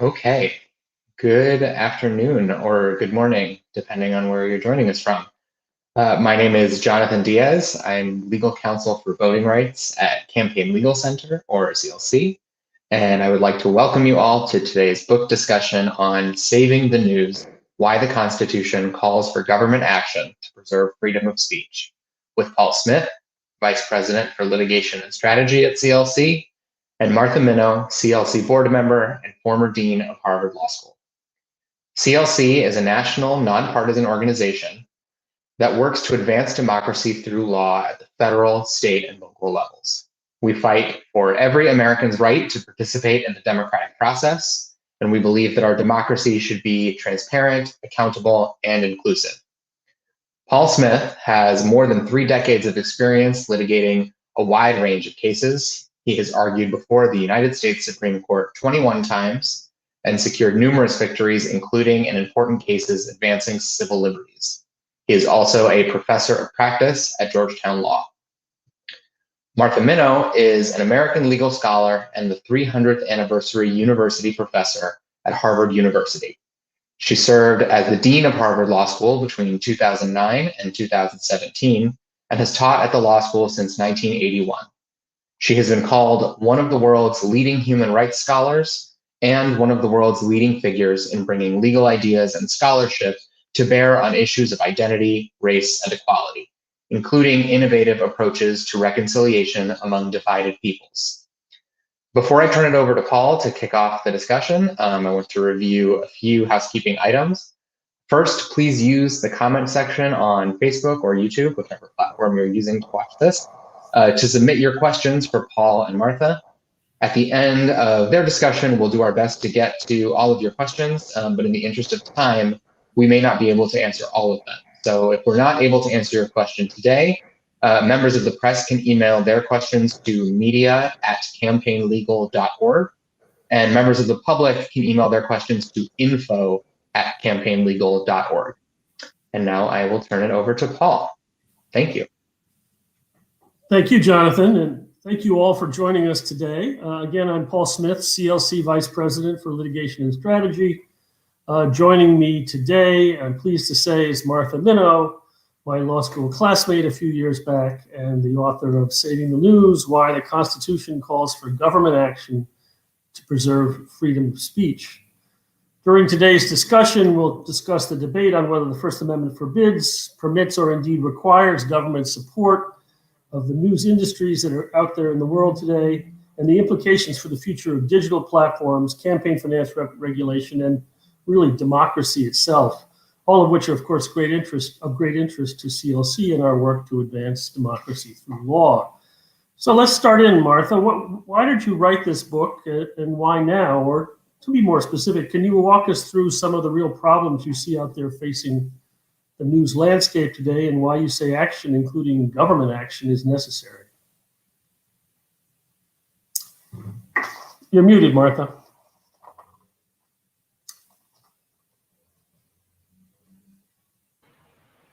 Okay. Good afternoon or good morning, depending on where you're joining us from. My name is Jonathan Diaz. I'm legal counsel for voting rights at Campaign Legal Center, or CLC, and I would like to welcome you all to today's book discussion on Saving the News, Why the Constitution Calls for Government Action to Preserve Freedom of Speech, with Paul Smith, Vice President for Litigation and Strategy at CLC, and Martha Minow, CLC board member and former dean of Harvard Law School. CLC is a national nonpartisan organization that works to advance democracy through law at the federal, state, and local levels. We fight for every American's right to participate in the democratic process, and we believe that our democracy should be transparent, accountable, and inclusive. Paul Smith has more than 3 decades of experience litigating a wide range of cases. He has argued before the United States Supreme Court 21 times and secured numerous victories, including in important cases advancing civil liberties. He is also a professor of practice at Georgetown Law. Martha Minow is an American legal scholar and the 300th anniversary university professor at Harvard University. She served as the dean of Harvard Law School between 2009 and 2017 and has taught at the law school since 1981. She has been called one of the world's leading human rights scholars and one of the world's leading figures in bringing legal ideas and scholarship to bear on issues of identity, race, and equality, including innovative approaches to reconciliation among divided peoples. Before I turn it over to Paul to kick off the discussion, I want to review a few housekeeping items. First, please use the comment section on Facebook or YouTube, whichever platform you're using to watch this, to submit your questions for Paul and Martha. At the end of their discussion, we'll do our best to get to all of your questions, but in the interest of time, we may not be able to answer all of them. So if we're not able to answer your question today, members of the press can email their questions to media@campaignlegal.org, and members of the public can email their questions to info@campaignlegal.org. And now I will turn it over to Paul. Thank you. Thank you, Jonathan, and thank you all for joining us today. Again, I'm Paul Smith, CLC Vice President for Litigation and Strategy. Joining me today, I'm pleased to say, is Martha Minow, my law school classmate a few years back, and the author of Saving the News, Why the Constitution Calls for Government Action to Preserve Freedom of Speech. During today's discussion, we'll discuss the debate on whether the First Amendment forbids, permits, or indeed requires government support of the news industries that are out there in the world today, and the implications for the future of digital platforms, campaign finance regulation, and really democracy itself, all of which are, of course, of great interest to CLC in our work to advance democracy through law. So let's start in, Martha. Why did you write this book, and why now? Or to be more specific, can you walk us through some of the real problems you see out there facing the news landscape today, and why you say action, including government action, is necessary? You're muted, Martha.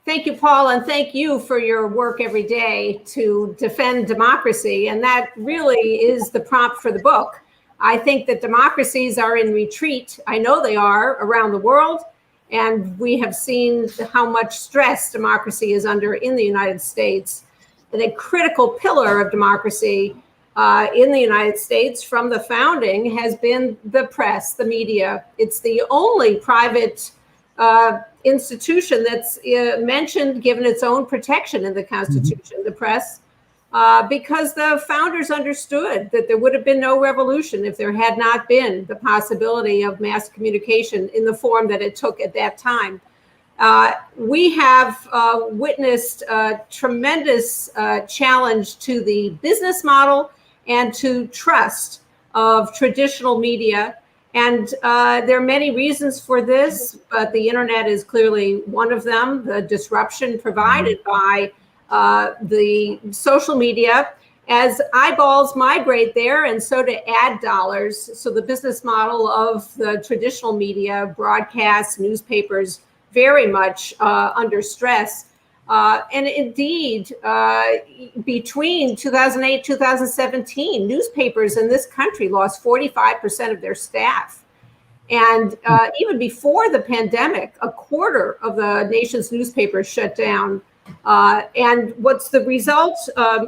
Thank you, Paul, and thank you for your work every day to defend democracy. And that really is the prompt for the book. I think that democracies are in retreat. I know they are around the world. And we have seen how much stress democracy is under in the United States. And a critical pillar of democracy in the United States from the founding has been the press, the media. It's the only private institution that's mentioned, given its own protection in the Constitution, the press, because the founders understood that there would have been no revolution if there had not been the possibility of mass communication in the form that it took at that time. We have witnessed a tremendous challenge to the business model and to trust of traditional media. And there are many reasons for this, but the internet is clearly one of them. The disruption provided by the social media, as eyeballs migrate there, and so do ad dollars. So the business model of the traditional media, broadcasts, newspapers, very much under stress. And indeed, between 2008, 2017, newspapers in this country lost 45% of their staff. And even before the pandemic, a quarter of the nation's newspapers shut down. And what's the result?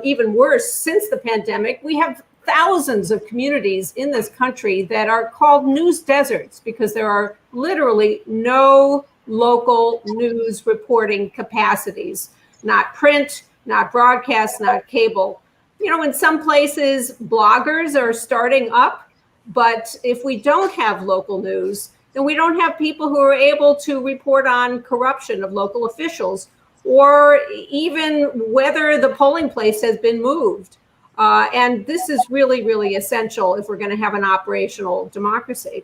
Even worse, since the pandemic, we have thousands of communities in this country that are called news deserts because there are literally no local news reporting capacities, not print, not broadcast, not cable. You know, in some places, bloggers are starting up, but if we don't have local news, then we don't have people who are able to report on corruption of local officials or even whether the polling place has been moved. And this is really, really essential if we're going to have an operational democracy.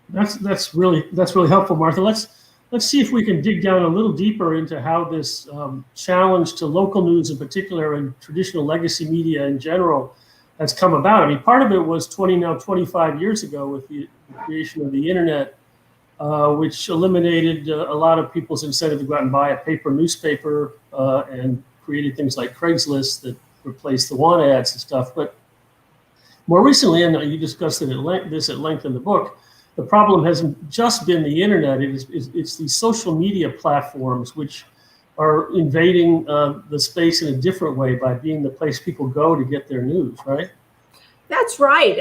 That's really helpful, Martha. Let's see if we can dig down a little deeper into how this challenge to local news in particular and traditional legacy media in general has come about. I mean, part of it was 25 years ago with the creation of the internet, which eliminated a lot of people's incentive to go out and buy a paper newspaper and created things like Craigslist that replaced the want ads and stuff. But more recently, and you discussed it at length in the book, the problem hasn't just been the internet. It's these social media platforms which are invading the space in a different way by being the place people go to get their news, right? That's right.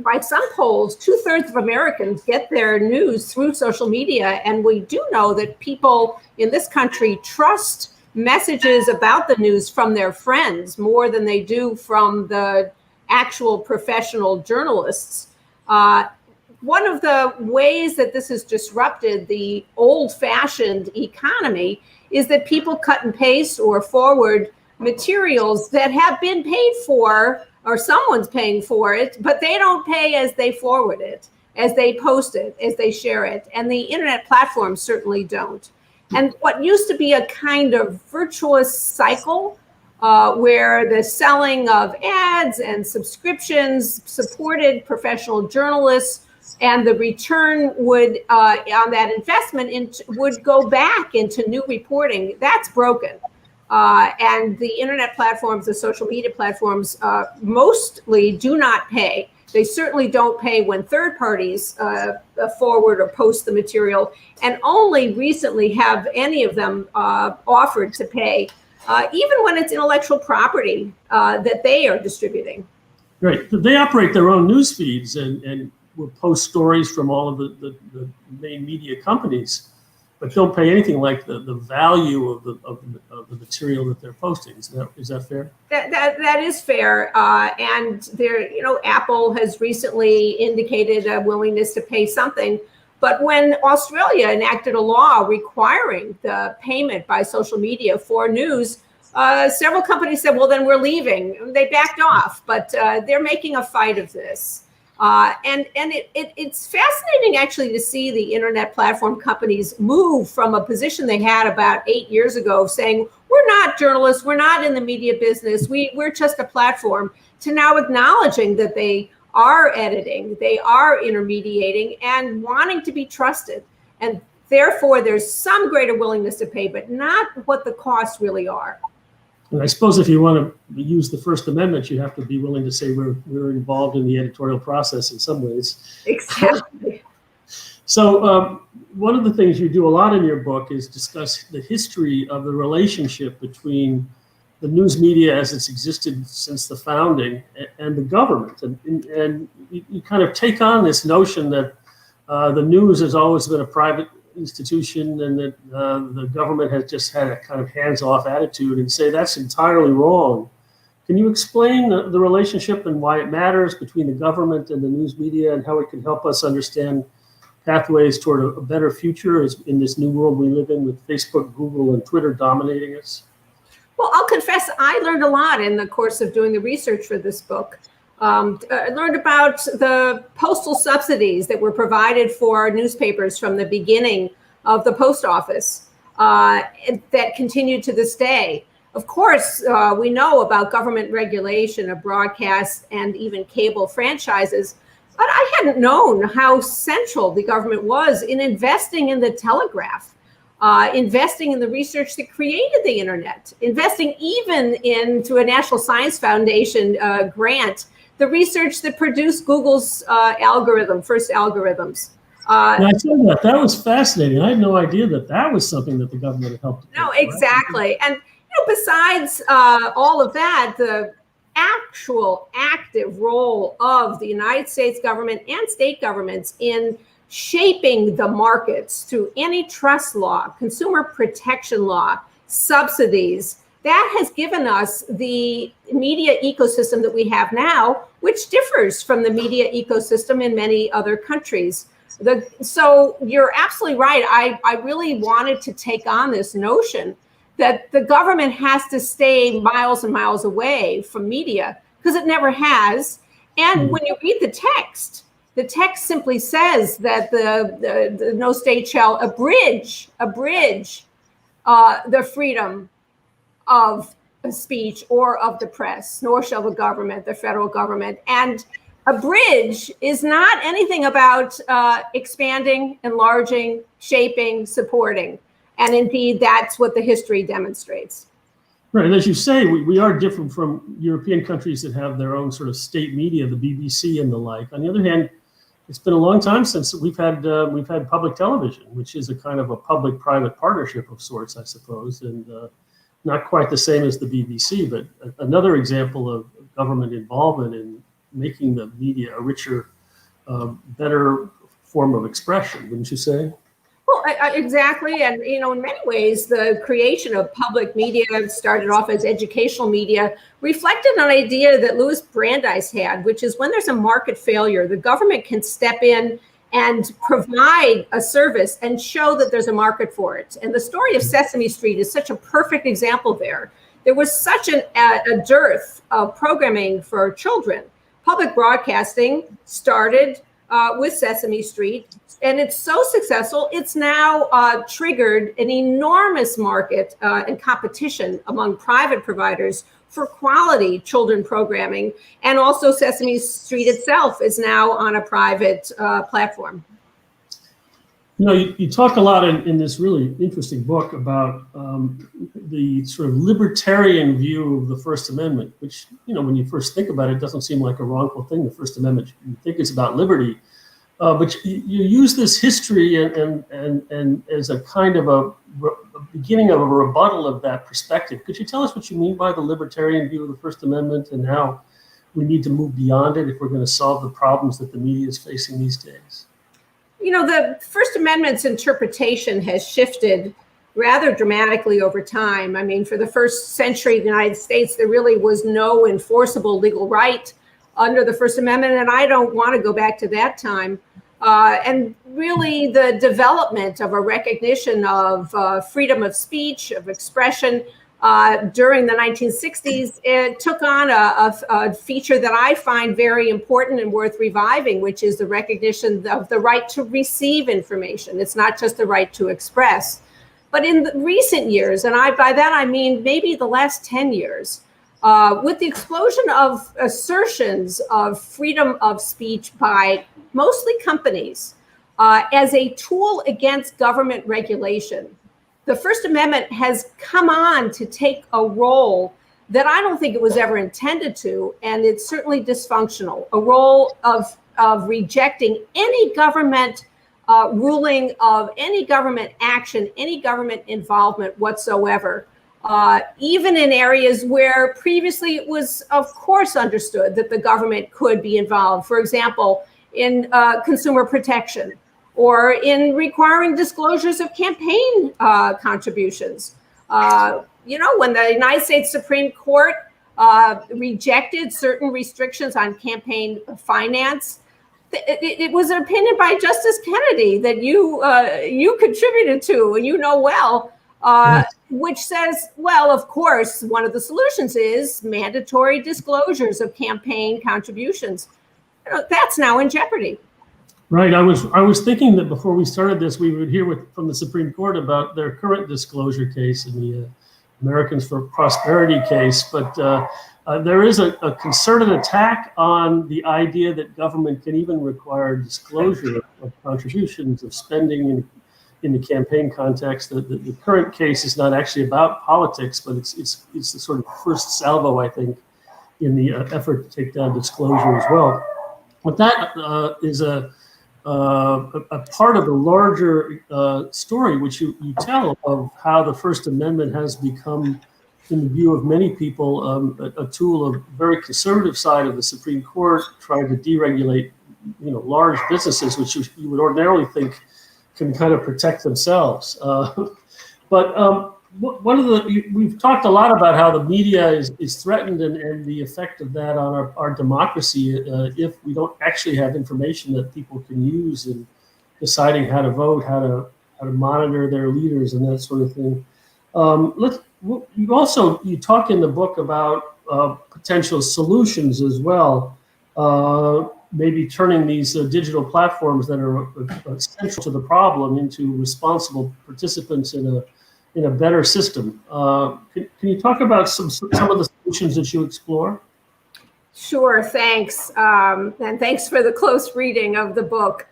By some polls, 2/3 of Americans get their news through social media. And we do know that people in this country trust messages about the news from their friends more than they do from the actual professional journalists. One of the ways that this has disrupted the old-fashioned economy is that people cut and paste or forward materials that have been paid for, or someone's paying for it, but they don't pay as they forward it, as they post it, as they share it. And the internet platforms certainly don't. And what used to be a kind of virtuous cycle where the selling of ads and subscriptions supported professional journalists, and the return would on that investment would go back into new reporting. That's broken. And the internet platforms, the social media platforms, mostly do not pay. They certainly don't pay when third parties forward or post the material, and only recently have any of them offered to pay, even when it's intellectual property that they are distributing. Right. They operate their own news feeds and will post stories from all of the main media companies, but don't pay anything like the value of the material that they're posting. Is that fair? That is fair. And there, Apple has recently indicated a willingness to pay something. But when Australia enacted a law requiring the payment by social media for news, several companies said, well, then we're leaving. They backed off, but they're making a fight of this. And it's fascinating, actually, to see the internet platform companies move from a position they had about 8 years ago of saying, we're not journalists, we're not in the media business, we're just a platform, to now acknowledging that they are editing, they are intermediating, and wanting to be trusted. And therefore, there's some greater willingness to pay, but not what the costs really are. And I suppose if you want to use the First Amendment, you have to be willing to say we're involved in the editorial process in some ways. Exactly. So one of the things you do a lot in your book is discuss the history of the relationship between the news media as it's existed since the founding and the government. And you kind of take on this notion that the news has always been a private institution and that the government has just had a kind of hands-off attitude, and say that's entirely wrong. Can you explain the relationship and why it matters between the government and the news media, and how it can help us understand pathways toward a better future in this new world we live in with Facebook, Google, and Twitter dominating us? Well, I'll confess, I learned a lot in the course of doing the research for this book. I learned about the postal subsidies that were provided for newspapers from the beginning of the post office that continue to this day. Of course, we know about government regulation of broadcast and even cable franchises, but I hadn't known how central the government was in investing in the telegraph, investing in the research that created the internet, investing even into a National Science Foundation grant the research that produced Google's first algorithms. I saw that. That was fascinating. I had no idea that that was something that the government had helped. No, exactly. And besides all of that, the actual active role of the United States government and state governments in shaping the markets through antitrust law, consumer protection law, subsidies, that has given us the media ecosystem that we have now, which differs from the media ecosystem in many other countries. So you're absolutely right. I really wanted to take on this notion that the government has to stay miles and miles away from media, because it never has. And when you read the text simply says that the no state shall abridge the freedom of speech or of the press, nor shall the government, the federal government. And abridge is not anything about expanding, enlarging, shaping, supporting. And indeed, that's what the history demonstrates. Right. And as you say, we are different from European countries that have their own sort of state media, the BBC and the like. On the other hand, it's been a long time since we've had public television, which is a kind of a public-private partnership of sorts, I suppose, and not quite the same as the BBC, but another example of government involvement in making the media a richer, better form of expression, wouldn't you say? Well, exactly. And, in many ways, the creation of public media started off as educational media, reflected an idea that Louis Brandeis had, which is when there's a market failure, the government can step in and provide a service and show that there's a market for it. And the story of Sesame Street is such a perfect example there. There was such a dearth of programming for children. Public broadcasting started with Sesame Street, and it's so successful, it's now triggered an enormous market and competition among private providers for quality children programming. And also Sesame Street itself is now on a private platform. You talk a lot in this really interesting book about the sort of libertarian view of the First Amendment, which, when you first think about it, doesn't seem like a wrongful thing. The First Amendment, you think it's about liberty. But you use this history and as a kind of a beginning of a rebuttal of that perspective. Could you tell us what you mean by the libertarian view of the First Amendment and how we need to move beyond it if we're going to solve the problems that the media is facing these days? The First Amendment's interpretation has shifted rather dramatically over time. I mean, for the first century of the United States, there really was no enforceable legal right under the First Amendment, and I don't want to go back to that time. And really the development of a recognition of freedom of speech, of expression during the 1960s, it took on a feature that I find very important and worth reviving, which is the recognition of the right to receive information. It's not just the right to express. But in the recent years, and by that I mean maybe the last 10 years, with the explosion of assertions of freedom of speech by mostly companies as a tool against government regulation, the First Amendment has come on to take a role that I don't think it was ever intended to, and it's certainly dysfunctional, a role of rejecting any government ruling, of any government action, any government involvement whatsoever. Even in areas where previously it was, of course, understood that the government could be involved. For example, in consumer protection or in requiring disclosures of campaign contributions. When the United States Supreme Court rejected certain restrictions on campaign finance, it was an opinion by Justice Kennedy that you contributed to, and well, which says, well, of course, one of the solutions is mandatory disclosures of campaign contributions. That's now in jeopardy. Right. I was thinking that before we started this, we would hear from the Supreme Court about their current disclosure case in the Americans for Prosperity case. But there is a concerted attack on the idea that government can even require disclosure of contributions, of spending in the campaign context. The current case is not actually about politics, but it's the sort of first salvo, I think, in the effort to take down disclosure as well. But that is a part of the larger story, which you tell of how the First Amendment has become, in the view of many people, a tool of very conservative side of the Supreme Court trying to deregulate, large businesses, which you would ordinarily think can kind of protect themselves. But one of we've talked a lot about how the media is threatened and the effect of that on our democracy if we don't actually have information that people can use in deciding how to vote, how to monitor their leaders, and that sort of thing. You talk in the book about potential solutions as well, maybe turning these digital platforms that are central to the problem into responsible participants in a better system. Can you talk about some of the solutions that you explore? Sure, thanks. And thanks for the close reading of the book.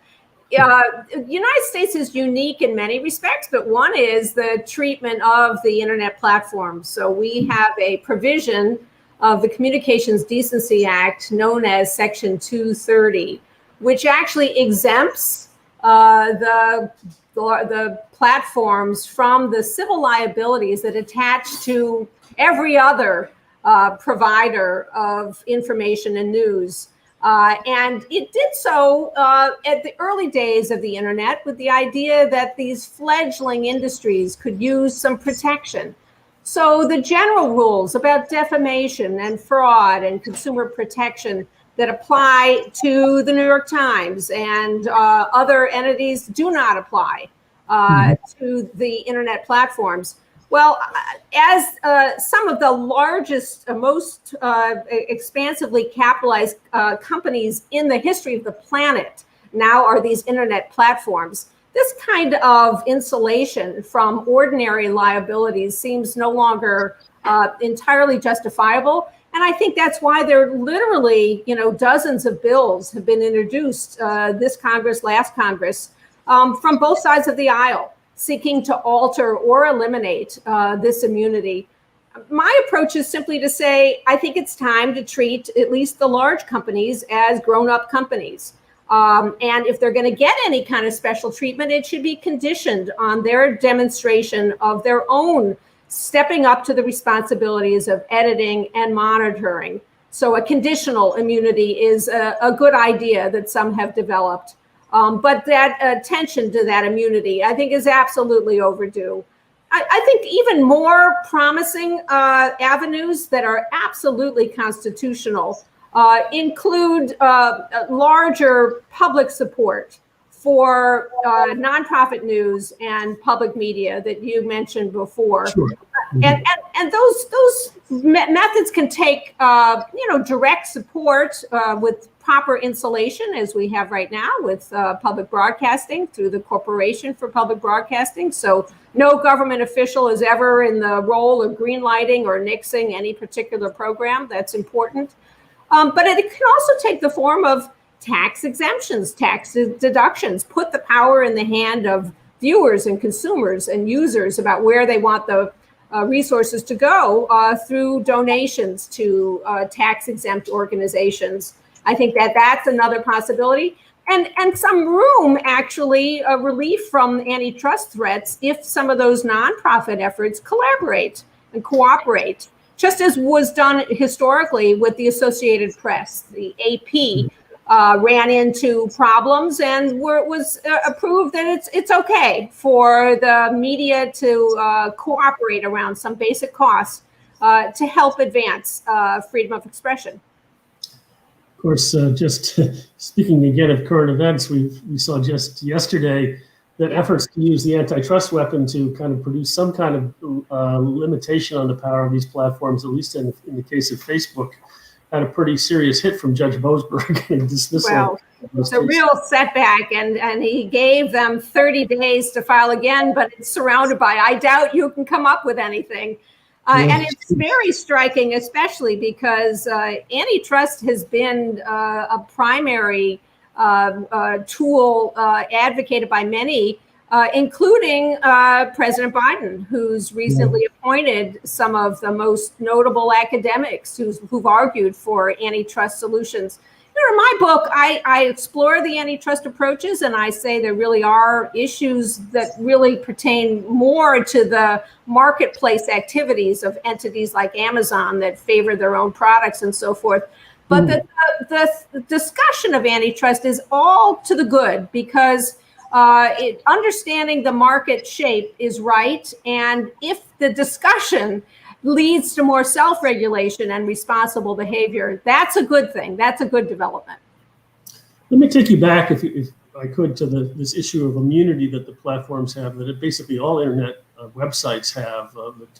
The United States is unique in many respects, but one is the treatment of the internet platforms. So we have a provision of the Communications Decency Act known as Section 230, which actually exempts the platforms from the civil liabilities that attach to every other provider of information and news. And it did so at the early days of the internet with the idea that these fledgling industries could use some protection. So the general rules about defamation and fraud and consumer protection that apply to the New York Times and other entities do not apply to the internet platforms. Well, as some of the largest, most expansively capitalized companies in the history of the planet now are these internet platforms, this kind of insulation from ordinary liabilities seems no longer entirely justifiable. And I think that's why there are literally, dozens of bills have been introduced this Congress, last Congress, from both sides of the aisle, seeking to alter or eliminate this immunity. My approach is simply to say, I think it's time to treat at least the large companies as grown-up companies. And if they're going to get any kind of special treatment, it should be conditioned on their demonstration of their own stepping up to the responsibilities of editing and monitoring. So a conditional immunity is a good idea that some have developed. But that attention to that immunity, I think, is absolutely overdue. I think even more promising avenues that are absolutely constitutional include larger public support for nonprofit news and public media that you mentioned before. Sure. And those methods can take direct support with proper insulation, as we have right now with public broadcasting through the Corporation for Public Broadcasting. So no government official is ever in the role of greenlighting or nixing any particular program. That's important. But it can also take the form of tax exemptions, tax deductions, put the power in the hand of viewers and consumers and users about where they want the resources to go through donations to tax-exempt organizations. I think that that's another possibility. And some room, actually, relief from antitrust threats if some of those nonprofit efforts collaborate and cooperate, just as was done historically with the Associated Press. The AP ran into problems and was approved that it's okay for the media to cooperate around some basic costs to help advance freedom of expression. Of course, just speaking again of current events, we saw just yesterday that efforts to use the antitrust weapon to kind of produce some kind of limitation on the power of these platforms, at least in the case of Facebook, had a pretty serious hit from Judge Boasberg and dismissal. Well, it's a real setback, and he gave them 30 days to file again, but it's surrounded by, I doubt you can come up with anything. And it's very striking, especially because antitrust has been a primary tool advocated by many including President Biden, who's recently appointed some of the most notable academics who've argued for antitrust solutions. In my book, I explore the antitrust approaches, and I say there really are issues that really pertain more to the marketplace activities of entities like Amazon that favor their own products and so forth. But the discussion of antitrust is all to the good, because understanding the market shape is right. And if the discussion leads to more self-regulation and responsible behavior, that's a good thing. That's a good development. Let me take you back, if I could, to this issue of immunity that the platforms have, that basically all internet websites have,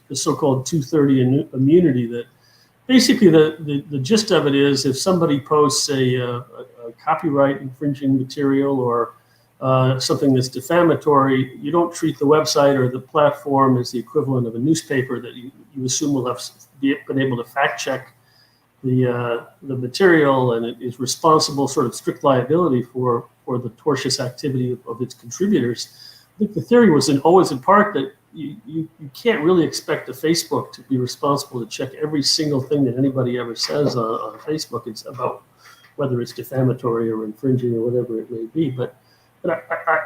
the so-called 230 immunity. That basically the gist of it is, if somebody posts a copyright infringing material or something that's defamatory, you don't treat the website or the platform as the equivalent of a newspaper that you assume will have been able to fact check the material, and it is responsible, sort of strict liability for the tortious activity of its contributors. I think the theory was always in part that you can't really expect Facebook to be responsible to check every single thing that anybody ever says on Facebook. It's about whether it's defamatory or infringing or whatever it may be. But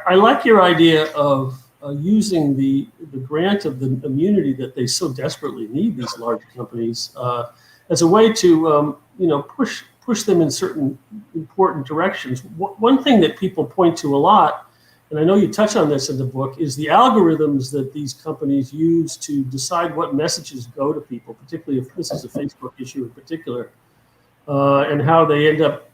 I like your idea of using the grant of the immunity that they so desperately need, these large companies, as a way to push them in certain important directions. One thing that people point to a lot, and I know you touch on this in the book, is the algorithms that these companies use to decide what messages go to people, particularly if this is a Facebook issue in particular, and how they end up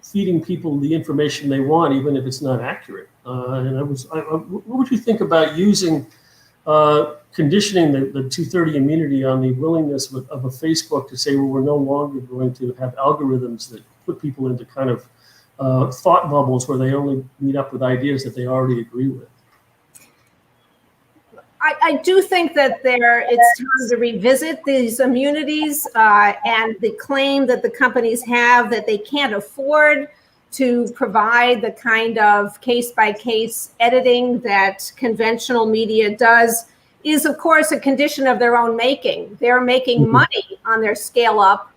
feeding people the information they want, even if it's not accurate. What would you think about using conditioning the 230 immunity on the willingness of a Facebook to say, well, we're no longer going to have algorithms that put people into kind of thought bubbles where they only meet up with ideas that they already agree with? I do think that it's time to revisit these immunities and the claim that the companies have that they can't afford to provide the kind of case-by-case editing that conventional media does is, of course, a condition of their own making. They're making money on their scale up.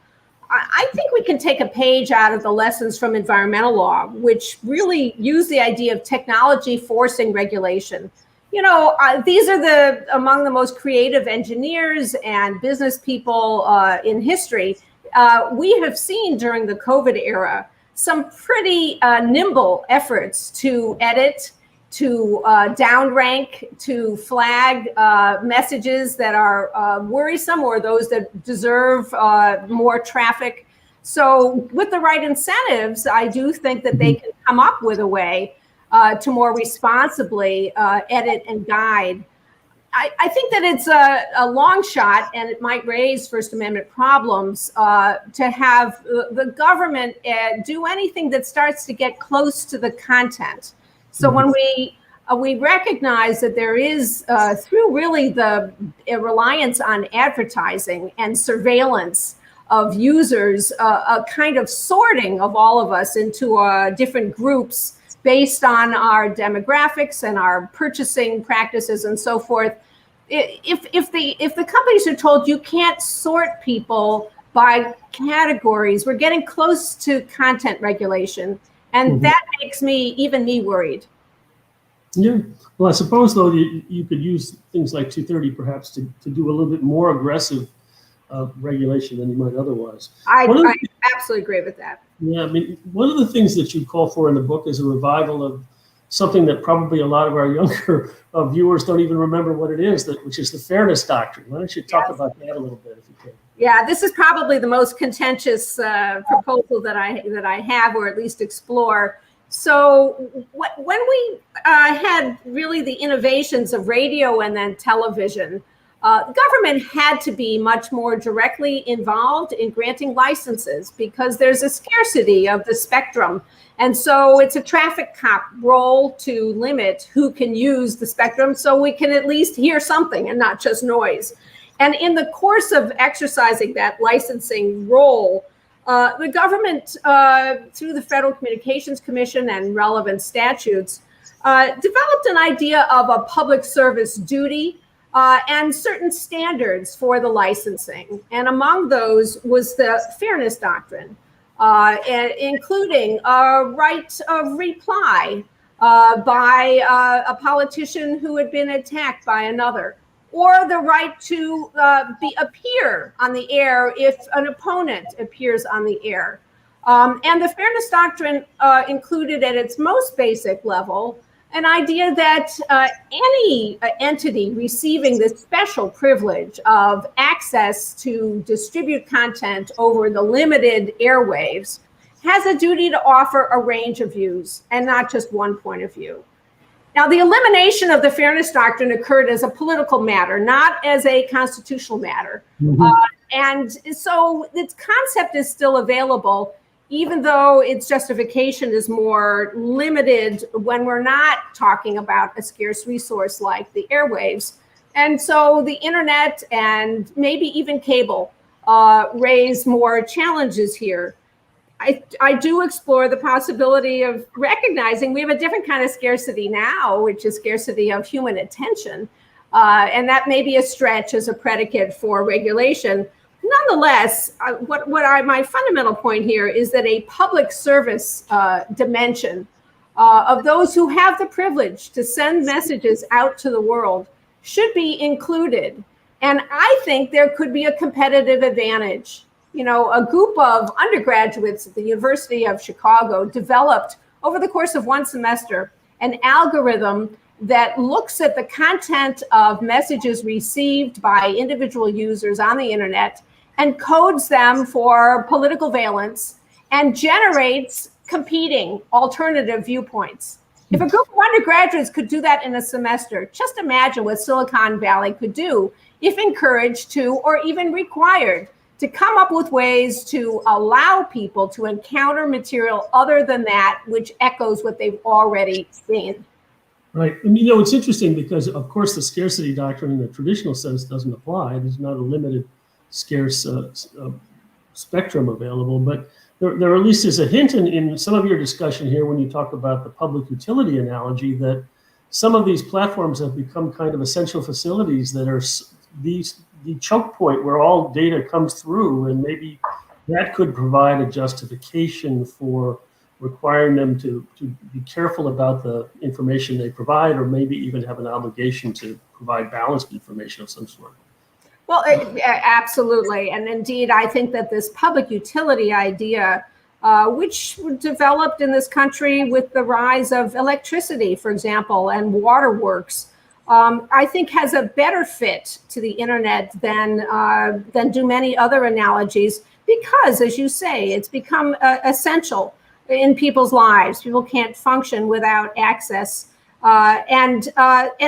I think we can take a page out of the lessons from environmental law, which really use the idea of technology forcing regulation. These are among the most creative engineers and business people in history. We have seen during the COVID era some pretty nimble efforts to edit, to downrank, to flag messages that are worrisome or those that deserve more traffic. So with the right incentives, I do think that they can come up with a way to more responsibly edit and guide. I think that it's a long shot, and it might raise First Amendment problems to have the government do anything that starts to get close to the content. So when we recognize that there is, through really the reliance on advertising and surveillance of users, a kind of sorting of all of us into different groups based on our demographics and our purchasing practices and so forth. If the companies are told you can't sort people by categories, we're getting close to content regulation, and that makes even me worried. Yeah. Well, I suppose though you could use things like 230 perhaps to do a little bit more aggressive regulation than you might otherwise. I absolutely agree with that. Yeah, I mean, one of the things that you call for in the book is a revival of something that probably a lot of our younger viewers don't even remember what it is, which is the fairness doctrine. Why don't you talk about that a little bit, if you can? Yeah, this is probably the most contentious proposal that I have, or at least explore. So when we had really the innovations of radio and then television, the government had to be much more directly involved in granting licenses because there's a scarcity of the spectrum. And so it's a traffic cop role to limit who can use the spectrum so we can at least hear something and not just noise. And in the course of exercising that licensing role, the government, through the Federal Communications Commission and relevant statutes, developed an idea of a public service duty and certain standards for the licensing. And among those was the fairness doctrine, including a right of reply by a politician who had been attacked by another, or the right to appear on the air if an opponent appears on the air. And the fairness doctrine included at its most basic level an idea that any entity receiving this special privilege of access to distribute content over the limited airwaves has a duty to offer a range of views and not just one point of view. Now, the elimination of the fairness doctrine occurred as a political matter, not as a constitutional matter. Mm-hmm. And so its concept is still available, even though its justification is more limited when we're not talking about a scarce resource like the airwaves. And so the internet and maybe even cable raise more challenges here. I do explore the possibility of recognizing we have a different kind of scarcity now, which is scarcity of human attention. And that may be a stretch as a predicate for regulation. Nonetheless, my fundamental point here is that a public service dimension of those who have the privilege to send messages out to the world should be included. And I think there could be a competitive advantage. You know, a group of undergraduates at the University of Chicago developed over the course of one semester an algorithm that looks at the content of messages received by individual users on the internet and codes them for political valence and generates competing alternative viewpoints. If a group of undergraduates could do that in a semester, just imagine what Silicon Valley could do if encouraged to or even required to come up with ways to allow people to encounter material other than that which echoes what they've already seen. Right. And you know, it's interesting because, of course, the scarcity doctrine in the traditional sense doesn't apply. There's not a limited scarce spectrum available, but there at least is a hint in some of your discussion here when you talk about the public utility analogy that some of these platforms have become kind of essential facilities that are the choke point where all data comes through, and maybe that could provide a justification for requiring them to be careful about the information they provide, or maybe even have an obligation to provide balanced information of some sort. Well, absolutely. And indeed, I think that this public utility idea, which developed in this country with the rise of electricity, for example, and waterworks, I think has a better fit to the internet than do many other analogies, because, as you say, it's become essential in people's lives. People can't function without access, and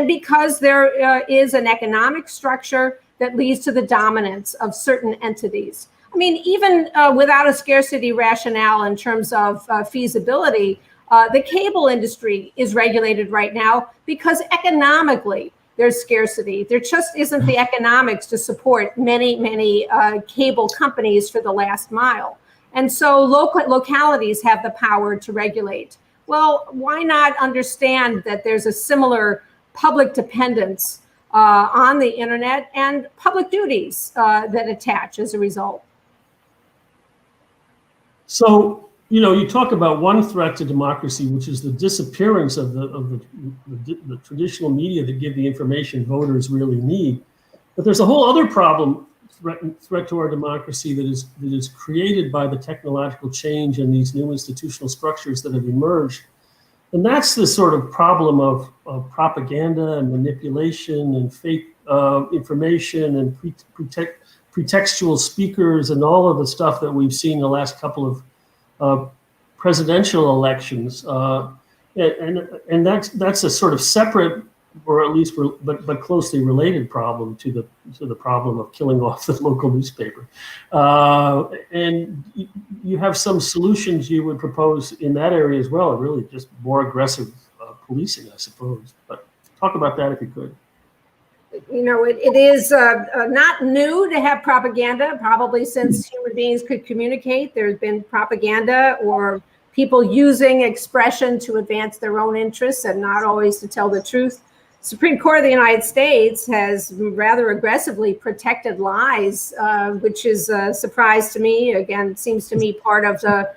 because there is an economic structure that leads to the dominance of certain entities. I mean, even without a scarcity rationale in terms of feasibility, the cable industry is regulated right now because economically there's scarcity. There just isn't the economics to support many cable companies for the last mile. And so localities have the power to regulate. Well, why not understand that there's a similar public dependence on the internet and public duties that attach as a result? So, you know, you talk about one threat to democracy, which is the disappearance of the traditional media that give the information voters really need. But there's a whole other problem, threat to our democracy that is created by the technological change and these new institutional structures that have emerged. And that's the sort of problem of propaganda and manipulation and fake information and pretextual speakers and all of the stuff that we've seen the last couple of presidential elections. And that's a sort of separate, or at least but closely related problem to the problem of killing off the local newspaper. And you have some solutions you would propose in that area as well, really just more aggressive policing, I suppose. But talk about that if you could. You know, it is not new to have propaganda. Probably since human beings could communicate, there's been propaganda or people using expression to advance their own interests and not always to tell the truth. Supreme Court of the United States has rather aggressively protected lies, which is a surprise to me. Again, seems to me part of the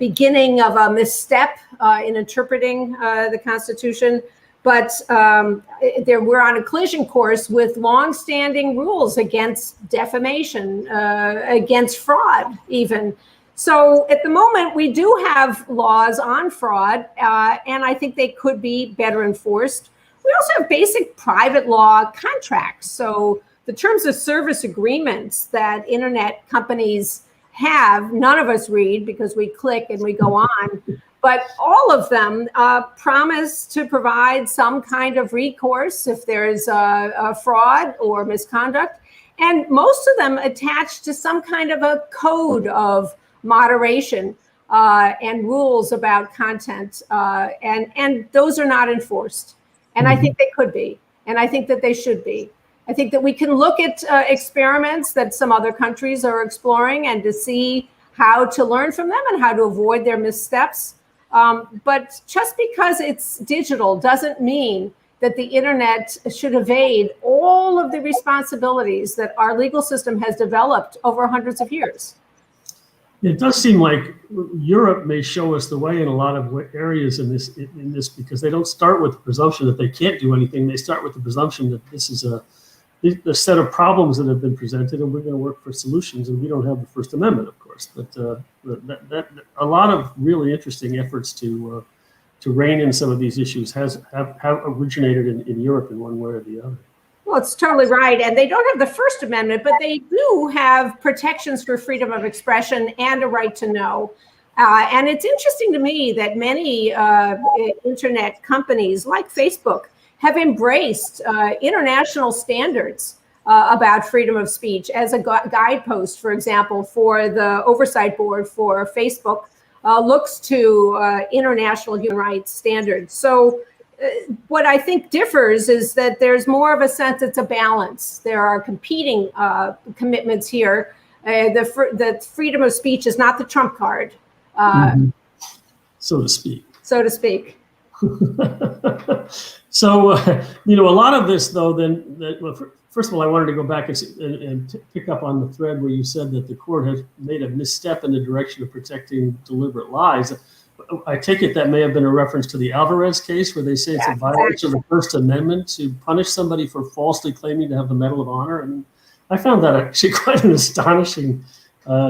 beginning of a misstep in interpreting the Constitution. But we're on a collision course with longstanding rules against defamation, against fraud even. So at the moment, we do have laws on fraud, and I think they could be better enforced. We also have basic private law contracts. So the terms of service agreements that internet companies have, none of us read because we click and we go on, but all of them promise to provide some kind of recourse if there's a fraud or misconduct. And most of them attach to some kind of a code of moderation and rules about content. And those are not enforced. And I think they could be, and I think that they should be. I think that we can look at experiments that some other countries are exploring and to see how to learn from them and how to avoid their missteps. But just because it's digital doesn't mean that the internet should evade all of the responsibilities that our legal system has developed over hundreds of years. It does seem like Europe may show us the way in a lot of areas in this because they don't start with the presumption that they can't do anything. They start with the presumption that this is a set of problems that have been presented, and we're going to work for solutions. And we don't have the First Amendment, of course, but a lot of really interesting efforts to rein in some of these issues have originated in Europe in one way or the other. Well, it's totally right. And they don't have the First Amendment, but they do have protections for freedom of expression and a right to know. And it's interesting to me that many internet companies like Facebook have embraced international standards about freedom of speech as a guidepost, for example, for the oversight board for Facebook looks to international human rights standards. So what I think differs is that there's more of a sense it's a balance. There are competing commitments here. The freedom of speech is not the trump card, so to speak. So to speak. So, a lot of this, though, first of all, I wanted to go back and pick up on the thread where you said that the court has made a misstep in the direction of protecting deliberate lies. I take it that may have been a reference to the Alvarez case where they say it's a violation of the First Amendment to punish somebody for falsely claiming to have the Medal of Honor. And I found that actually quite an astonishing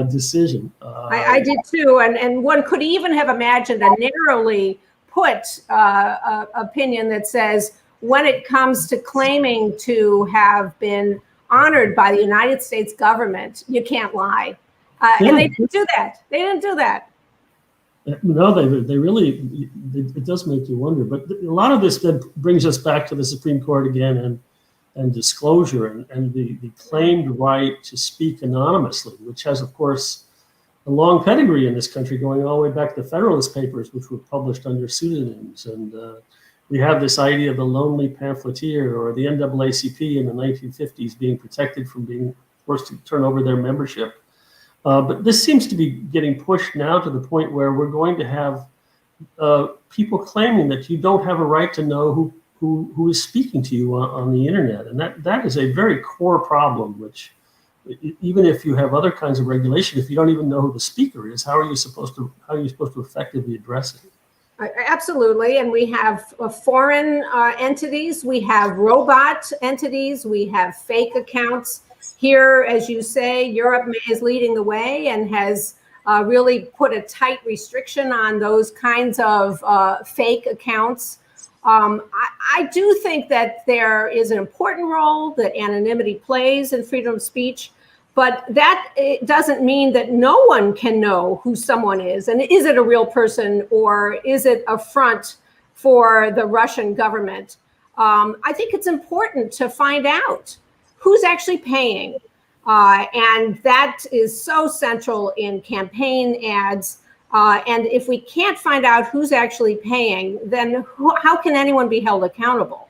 decision. I did too. And one could even have imagined a narrowly put opinion that says when it comes to claiming to have been honored by the United States government, you can't lie. And they didn't do that. They didn't do that. No, they really, it does make you wonder. But a lot of this then brings us back to the Supreme Court again and disclosure and the claimed right to speak anonymously, which has, of course, a long pedigree in this country going all the way back to the Federalist Papers, which were published under pseudonyms. And we have this idea of the lonely pamphleteer or the NAACP in the 1950s being protected from being forced to turn over their membership. But this seems to be getting pushed now to the point where we're going to have people claiming that you don't have a right to know who is speaking to you on the internet. And that is a very core problem, which even if you have other kinds of regulation, if you don't even know who the speaker is, how are you supposed to effectively address it? Absolutely. And we have foreign entities, we have robot entities, we have fake accounts. Here, as you say, Europe is leading the way and has really put a tight restriction on those kinds of fake accounts. I do think that there is an important role that anonymity plays in freedom of speech, but that it doesn't mean that no one can know who someone is. And is it a real person or is it a front for the Russian government? I think it's important to find out who's actually paying. And that is so central in campaign ads. And if we can't find out who's actually paying, then how can anyone be held accountable?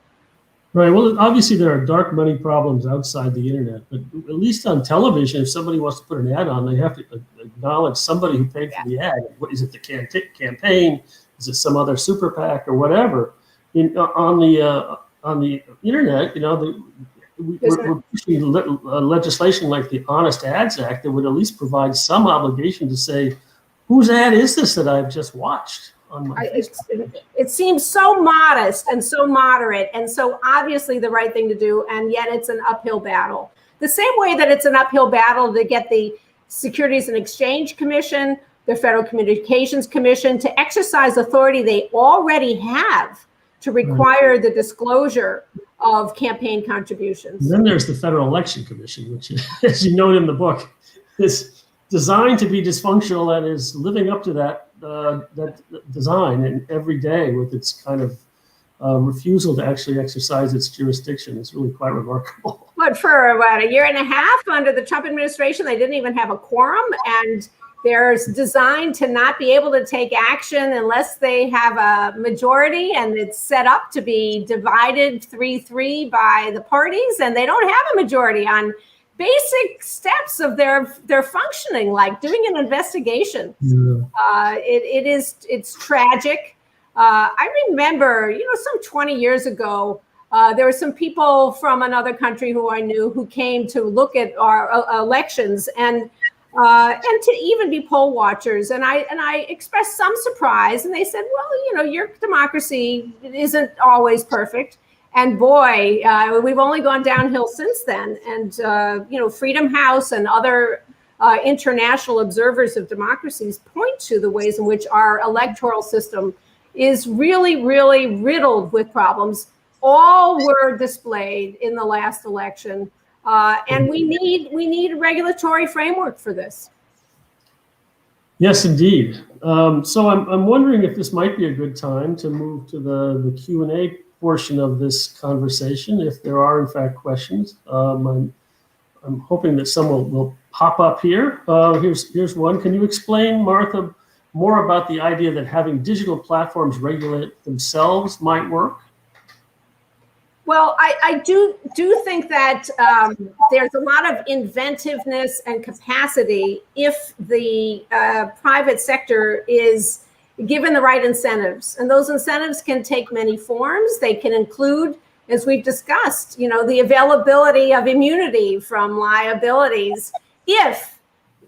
Right. Well, obviously there are dark money problems outside the internet, but at least on television, if somebody wants to put an ad on, they have to acknowledge somebody who paid for the ad. What is it? The campaign? Is it some other super PAC or whatever? On the internet, we're pushing legislation like the Honest Ads Act that would at least provide some obligation to say, whose ad is this that I've just watched? It seems so modest and so moderate and so obviously the right thing to do, and yet it's an uphill battle. The same way that it's an uphill battle to get the Securities and Exchange Commission, the Federal Communications Commission to exercise authority they already have to require the disclosure of campaign contributions. And then there's the Federal Election Commission, which, as you note in the book, is designed to be dysfunctional and is living up to that design and every day with its kind of refusal to actually exercise its jurisdiction. It's really quite remarkable. But for about a year and a half under the Trump administration, they didn't even have a quorum, and they're designed to not be able to take action unless they have a majority, and it's set up to be divided 3-3 by the parties, and they don't have a majority on basic steps of their functioning, like doing an investigation. Yeah. It's tragic. I remember, some 20 years ago, there were some people from another country who I knew who came to look at our elections and to even be poll watchers. And I expressed some surprise, and they said, well, your democracy isn't always perfect. And boy, we've only gone downhill since then. And, Freedom House and other international observers of democracies point to the ways in which our electoral system is really, really riddled with problems. All were displayed in the last election. And we need a regulatory framework for this. Yes, indeed. So I'm wondering if this might be a good time to move to the Q&A portion of this conversation, if there are in fact questions. I'm hoping that some will pop up here. Here's one. Can you explain, Martha, more about the idea that having digital platforms regulate themselves might work? Well, I do think that there's a lot of inventiveness and capacity if the private sector is given the right incentives. And those incentives can take many forms. They can include, as we've discussed, the availability of immunity from liabilities if,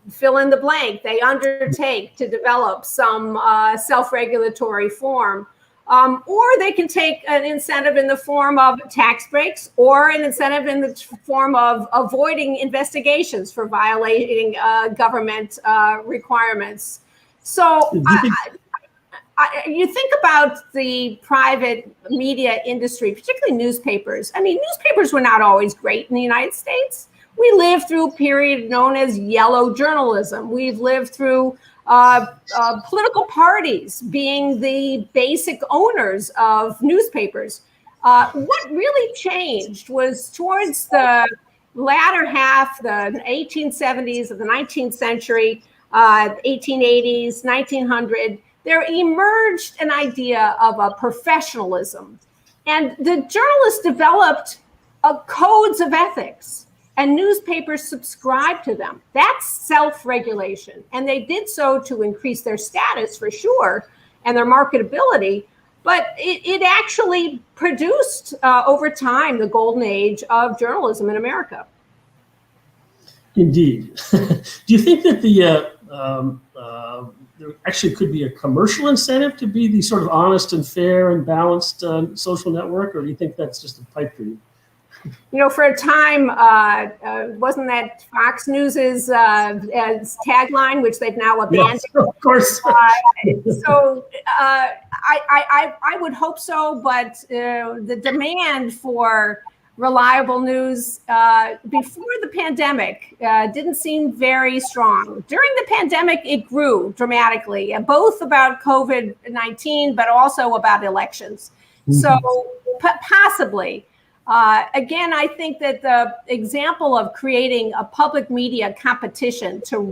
fill in the blank, they undertake to develop some self-regulatory form. Or they can take an incentive in the form of tax breaks, or an incentive in the form of avoiding investigations for violating government requirements. So you think about the private media industry, particularly newspapers. I mean, newspapers were not always great in the United States. We lived through a period known as yellow journalism. We've lived through political parties being the basic owners of newspapers. What really changed was towards the latter half, the 1870s of the 19th century, 1880s, 1900, there emerged an idea of a professionalism. And the journalists developed codes of ethics, and newspapers subscribed to them. That's self-regulation. And they did so to increase their status, for sure, and their marketability. But it actually produced, over time, the golden age of journalism in America. Indeed. Do you think that there actually could be a commercial incentive to be the sort of honest and fair and balanced social network, or do you think that's just a pipe dream? For a time, wasn't that Fox News's tagline, which they've now abandoned? Yes, of course. So I would hope so, but the demand for reliable news before the pandemic didn't seem very strong. During the pandemic, it grew dramatically, both about COVID-19, but also about elections. Mm-hmm. So possibly. Again, I think that the example of creating a public media competition to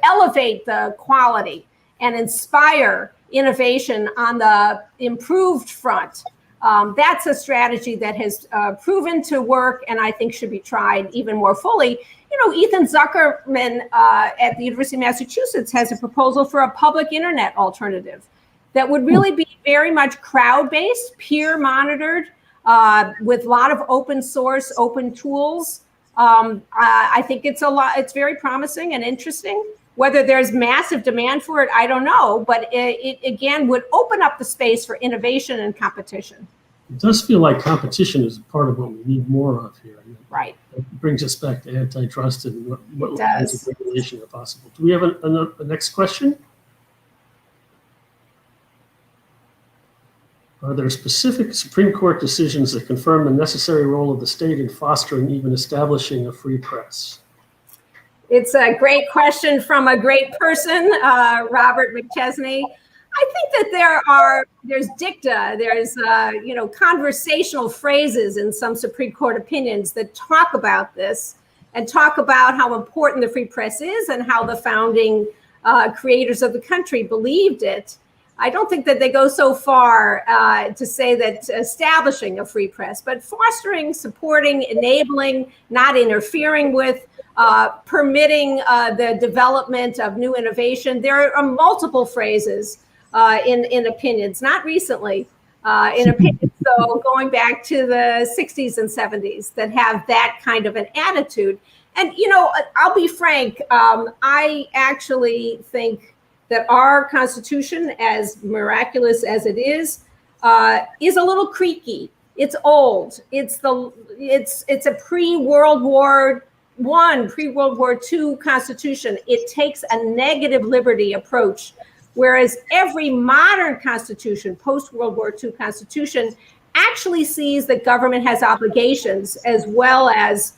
elevate the quality and inspire innovation on the improved front That's a strategy that has proven to work and I think should be tried even more fully. Ethan Zuckerman at the University of Massachusetts has a proposal for a public internet alternative that would really be very much crowd-based, peer monitored, with a lot of open source, open tools. I think it's very promising and interesting. Whether there's massive demand for it, I don't know, but it again would open up the space for innovation and competition. It does feel like competition is part of what we need more of here. Right. It brings us back to antitrust and what kinds of regulation are possible. Do we have a next question? Are there specific Supreme Court decisions that confirm the necessary role of the state in fostering, even establishing, a free press? It's a great question from a great person, Robert McChesney. I think that there's dicta, there's conversational phrases in some Supreme Court opinions that talk about this and talk about how important the free press is and how the founding creators of the country believed it. I don't think that they go so far to say that establishing a free press, but fostering, supporting, enabling, not interfering with, permitting the development of new innovation. There are multiple phrases in opinions, not recently, in opinions, so going back to the 60s and 70s that have that kind of an attitude. And, I'll be frank, I actually think that our Constitution, as miraculous as it is a little creaky. It's old. It's a pre-World War I, pre-World War II Constitution. It takes a negative liberty approach, whereas every modern Constitution, post-World War II Constitution, actually sees that government has obligations as well as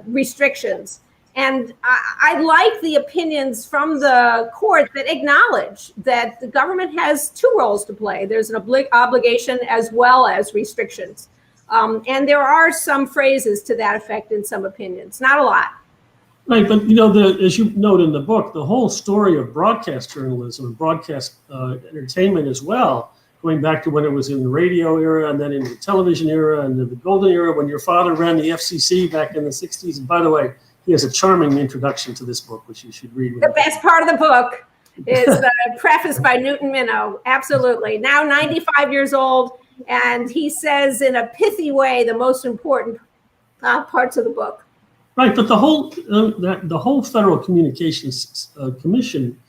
restrictions. And I like the opinions from the court that acknowledge that the government has two roles to play. There's an obligation as well as restrictions. And there are some phrases to that effect in some opinions, not a lot. Right, but as you note in the book, the whole story of broadcast journalism and broadcast entertainment as well, going back to when it was in the radio era and then in the television era and the golden era when your father ran the FCC back in the 60s. And by the way, he has a charming introduction to this book, which you should read. The best part of the book is the preface by Newton Minow. Absolutely. Now 95 years old, and he says in a pithy way the most important parts of the book. Right, but the whole Federal Communications Commission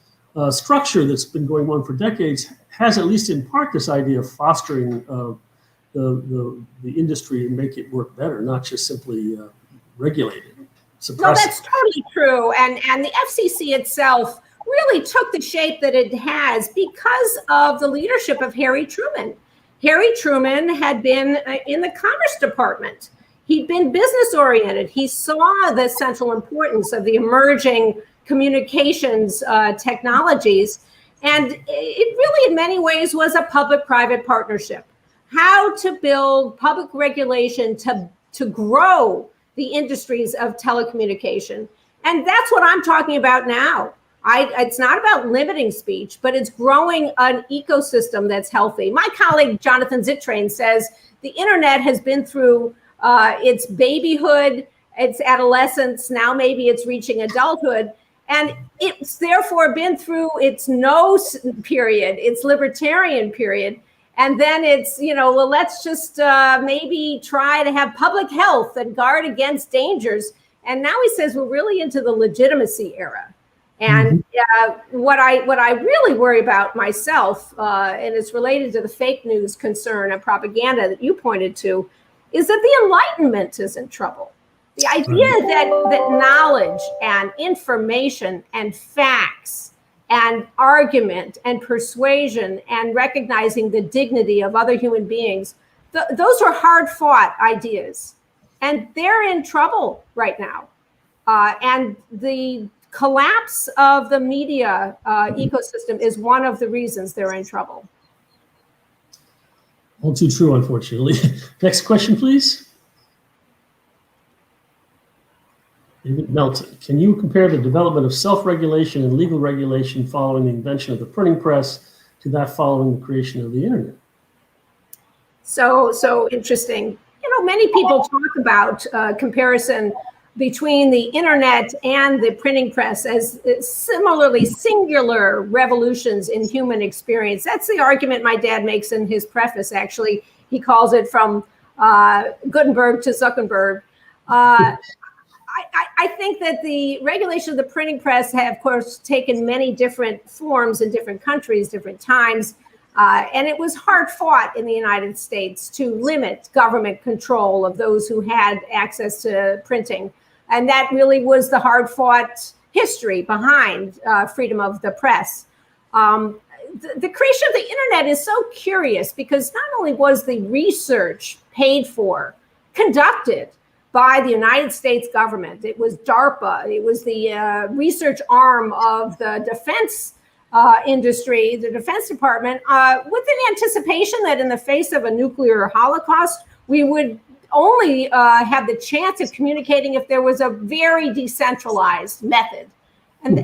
structure that's been going on for decades has, at least in part, this idea of fostering the industry and make it work better, not just simply regulate it. No, that's totally true. And the FCC itself really took the shape that it has because of the leadership of Harry Truman. Harry Truman had been in the Commerce Department. He'd been business oriented. He saw the central importance of the emerging communications technologies. And it really, in many ways, was a public-private partnership. How to build public regulation to grow the industries of telecommunication. And that's what I'm talking about now. It's not about limiting speech, but it's growing an ecosystem that's healthy. My colleague, Jonathan Zittrain, says the internet has been through its babyhood, its adolescence, now maybe it's reaching adulthood. And it's therefore been through its no period, its libertarian period. And then it's, well, let's just maybe try to have public health and guard against dangers. And now he says we're really into the legitimacy era. And what I really worry about myself, and it's related to the fake news concern and propaganda that you pointed to, is that the Enlightenment is in trouble. The idea that knowledge and information and facts and argument and persuasion and recognizing the dignity of other human beings, those are hard-fought ideas. And they're in trouble right now. And the collapse of the media ecosystem is one of the reasons they're in trouble. All too true, unfortunately. Next question, please. David Melton, can you compare the development of self-regulation and legal regulation following the invention of the printing press to that following the creation of the internet? So interesting. Many people talk about comparison between the internet and the printing press as similarly singular revolutions in human experience. That's the argument my dad makes in his preface, actually. He calls it from Gutenberg to Zuckerberg. I think that the regulation of the printing press have, of course, taken many different forms in different countries, different times. And it was hard fought in the United States to limit government control of those who had access to printing. And that really was the hard fought history behind freedom of the press. The creation of the internet is so curious because not only was the research paid for, conducted by the United States government, it was DARPA, it was the research arm of the defense industry, the Defense Department, with an anticipation that in the face of a nuclear holocaust, we would only have the chance of communicating if there was a very decentralized method. And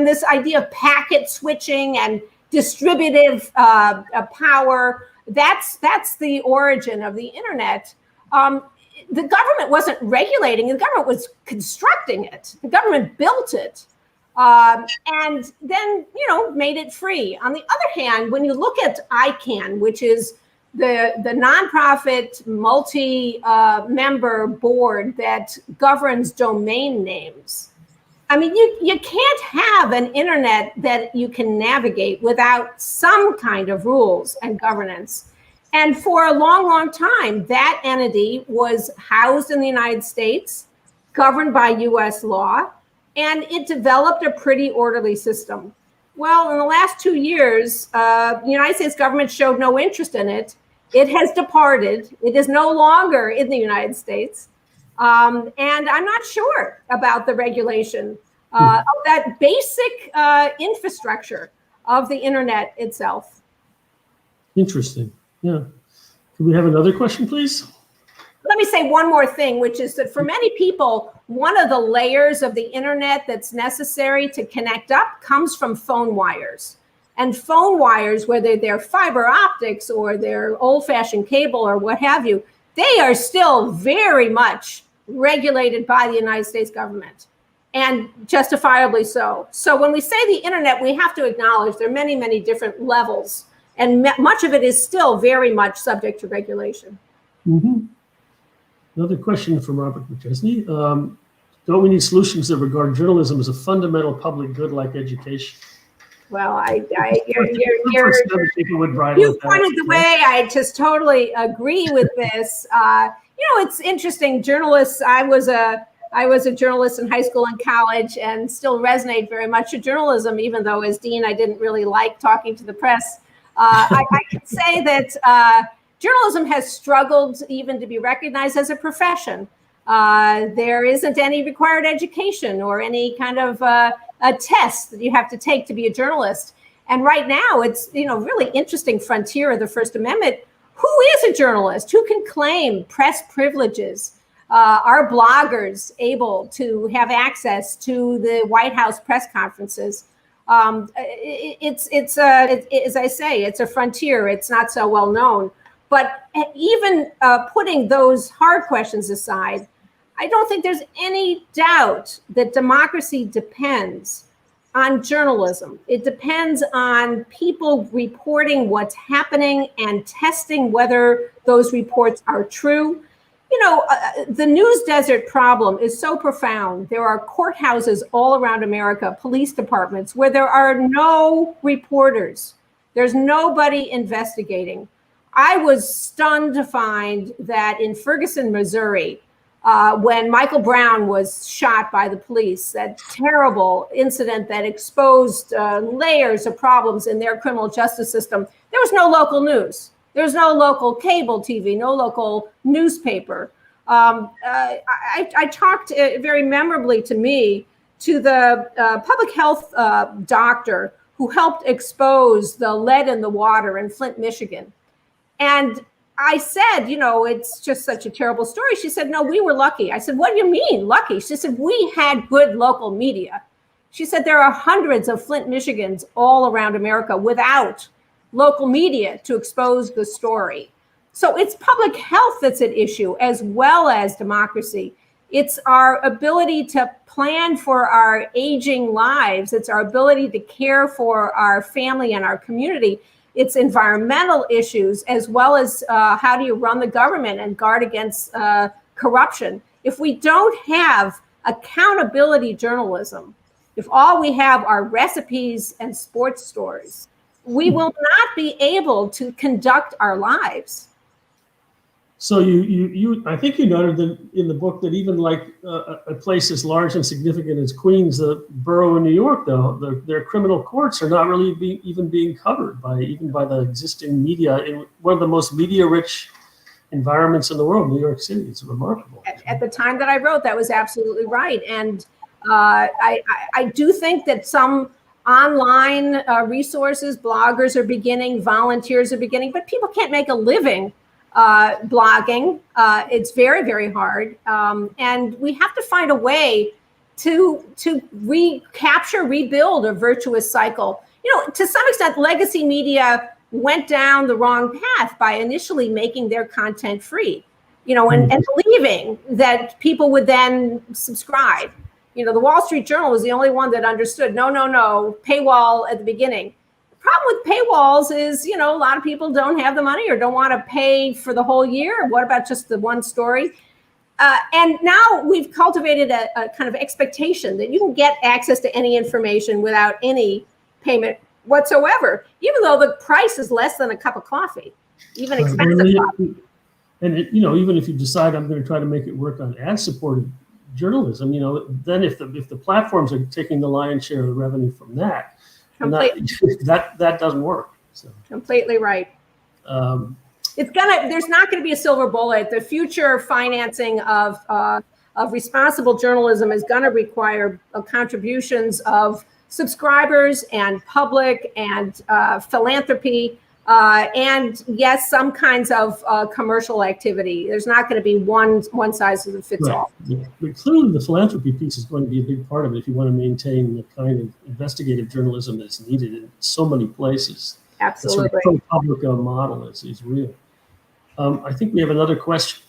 this idea of packet switching and distributive power, that's the origin of the internet. The government wasn't regulating, the government was constructing it. The government built it. And then, made it free. On the other hand, when you look at ICANN, which is the nonprofit multi-member board that governs domain names, I mean, you can't have an internet that you can navigate without some kind of rules and governance. And for a long, long time, that entity was housed in the United States, governed by US law, and it developed a pretty orderly system. Well, in the last 2 years, the United States government showed no interest in it. It has departed. It is no longer in the United States. And I'm not sure about the regulation of that basic infrastructure of the internet itself. Interesting. Yeah. Can we have another question, please? Let me say one more thing, which is that for many people, one of the layers of the internet that's necessary to connect up comes from phone wires. And phone wires, whether they're fiber optics or they're old-fashioned cable or what have you, they are still very much regulated by the United States government, and justifiably so. So when we say the internet, we have to acknowledge there are many, many different levels, and much of it is still very much subject to regulation. Mm-hmm. Another question from Robert McChesney. Don't we need solutions that regard journalism as a fundamental public good like education? Well, you pointed the way. I just totally agree with this. It's interesting. Journalists. I was a journalist in high school and college, and still resonate very much with journalism. Even though, as dean, I didn't really like talking to the press. I can say that journalism has struggled even to be recognized as a profession. There isn't any required education or any kind of a test that you have to take to be a journalist. And right now, it's really interesting frontier of the First Amendment. Who is a journalist? Who can claim press privileges? Are bloggers able to have access to the White House press conferences? It's as I say, it's a frontier. It's not so well known. But even putting those hard questions aside, I don't think there's any doubt that democracy depends on journalism. It depends on people reporting what's happening and testing whether those reports are true. The news desert problem is so profound. There are courthouses all around America, police departments, where there are no reporters. There's nobody investigating. I was stunned to find that in Ferguson, Missouri, when Michael Brown was shot by the police, that terrible incident that exposed layers of problems in their criminal justice system, there was no local news. There's no local cable TV, no local newspaper. I talked very memorably to me to the public health doctor who helped expose the lead in the water in Flint, Michigan. And I said, it's just such a terrible story. She said, no, we were lucky. I said, what do you mean lucky? She said, we had good local media. She said, there are hundreds of Flint, Michigans all around America without local media to expose the story. So it's public health that's at issue as well as democracy. It's our ability to plan for our aging lives. It's our ability to care for our family and our community. It's environmental issues, as well as how do you run the government and guard against corruption. If we don't have accountability journalism, if all we have are recipes and sports stories, we will not be able to conduct our lives. So I think you noted that in the book that even like a place as large and significant as Queens, the borough in New York, though, their criminal courts are not really even being covered by the existing media in one of the most media-rich environments in the world, New York City. It's remarkable. At the time that I wrote, that was absolutely right. And I do think that some online resources, bloggers are beginning, volunteers are beginning, but people can't make a living blogging. It's very, very hard. And we have to find a way to recapture, rebuild a virtuous cycle. You know, to some extent, legacy media went down the wrong path by initially making their content free, you know, and believing that people would then subscribe. You know, the Wall Street Journal was the only one that understood, no, paywall at the beginning. Problem with paywalls is, you know, a lot of people don't have the money or don't want to pay for the whole year. What about just the one story? And now we've cultivated a kind of expectation that you can get access to any information without any payment whatsoever, even though the price is less than a cup of coffee, even expensive coffee. And you know, even if you decide I'm going to try to make it work on ad-supported journalism, you know, then if the platforms are taking the lion's share of the revenue from that, that doesn't work. So. Completely right. There's not going to be a silver bullet. The future financing of responsible journalism is going to require contributions of subscribers and public and philanthropy, and yes, some kinds of commercial activity. There's not going to be one size fits all. Yeah. But clearly the philanthropy piece is going to be a big part of it if you want to maintain the kind of investigative journalism that's needed in so many places. Absolutely. The sort of ProPublica model is real. I think we have another question.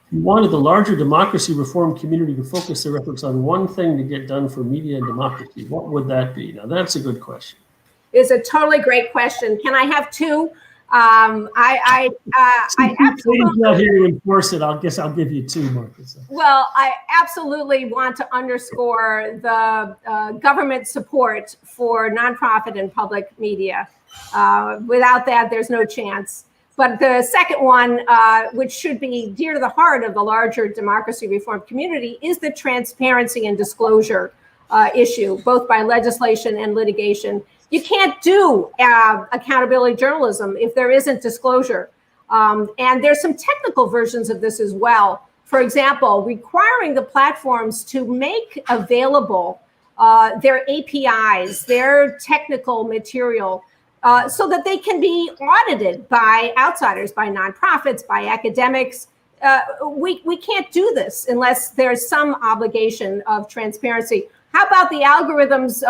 If you wanted the larger democracy reform community to focus their efforts on one thing to get done for media and democracy, what would that be? Now, that's a good question. It's a totally great question. Can I have two? I absolutely not here to enforce it. I guess I'll give you two, Marcus. Well, I absolutely want to underscore the government support for nonprofit and public media. Without that, there's no chance. But the second one, which should be dear to the heart of the larger democracy reform community, is the transparency and disclosure issue, both by legislation and litigation. You can't do accountability journalism if there isn't disclosure. And there's some technical versions of this as well. For example, requiring the platforms to make available their APIs, their technical material, so that they can be audited by outsiders, by nonprofits, by academics. We can't do this unless there's some obligation of transparency. How about the algorithms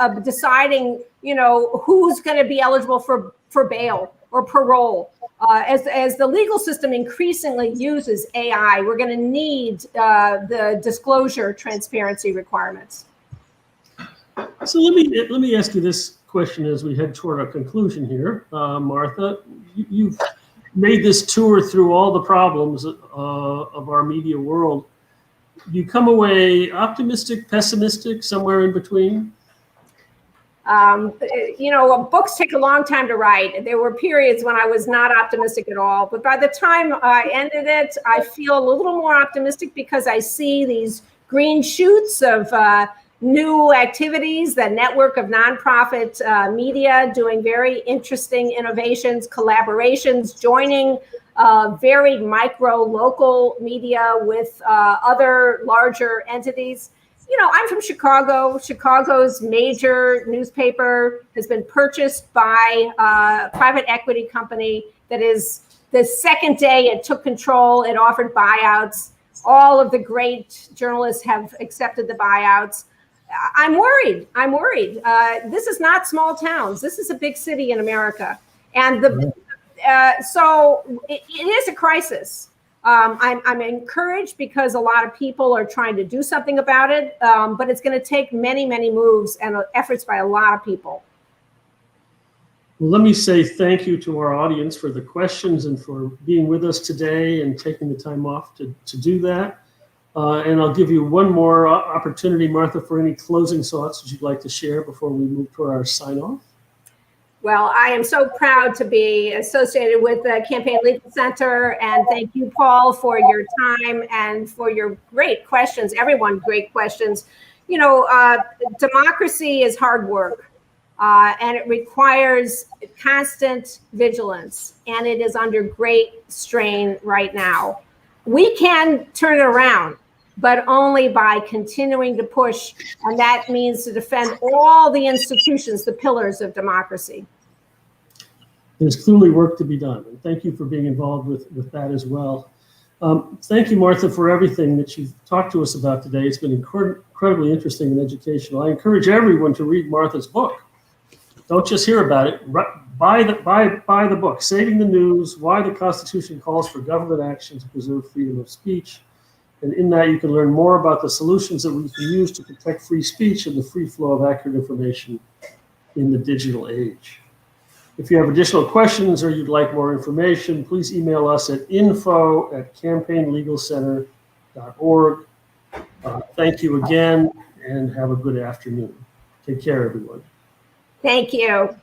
of deciding, you know, who's going to be eligible for bail or parole? As the legal system increasingly uses AI, we're going to need the disclosure transparency requirements. So let me ask you this question as we head toward a conclusion here. Martha, you've made this tour through all the problems of our media world. Do you come away optimistic, pessimistic, somewhere in between? You know, books take a long time to write. There were periods when I was not optimistic at all, but by the time I ended it, I feel a little more optimistic because I see these green shoots of new activities, the network of nonprofit media doing very interesting innovations, collaborations, joining very micro local media with other larger entities. You know, I'm from Chicago. Chicago's major newspaper has been purchased by a private equity company that is, the second day it took control, it offered buyouts. All of the great journalists have accepted the buyouts. I'm worried. This is not small towns. This is a big city in America. And so it is a crisis. I'm encouraged because a lot of people are trying to do something about it, but it's going to take many, many moves and efforts by a lot of people. Well, let me say thank you to our audience for the questions and for being with us today and taking the time off to do that. And I'll give you one more opportunity, Martha, for any closing thoughts that you'd like to share before we move to our sign-off. Well, I am so proud to be associated with the Campaign Legal Center, and thank you, Paul, for your time and for your great questions. Everyone, great questions. You know, democracy is hard work, and it requires constant vigilance, and it is under great strain right now. We can turn it around, but only by continuing to push, and that means to defend all the institutions, the pillars of democracy. There's clearly work to be done, and thank you for being involved with that as well. Thank you, Martha, for everything that you've talked to us about today. It's been incredibly interesting and educational. I encourage everyone to read Martha's book. Don't just hear about it. Buy the book, Saving the News, Why the Constitution Calls for Government Action to Preserve Freedom of Speech. And in that, you can learn more about the solutions that we can use to protect free speech and the free flow of accurate information in the digital age. If you have additional questions or you'd like more information, please email us at info@campaignlegalcenter.org. Thank you again, and have a good afternoon. Take care, everyone. Thank you.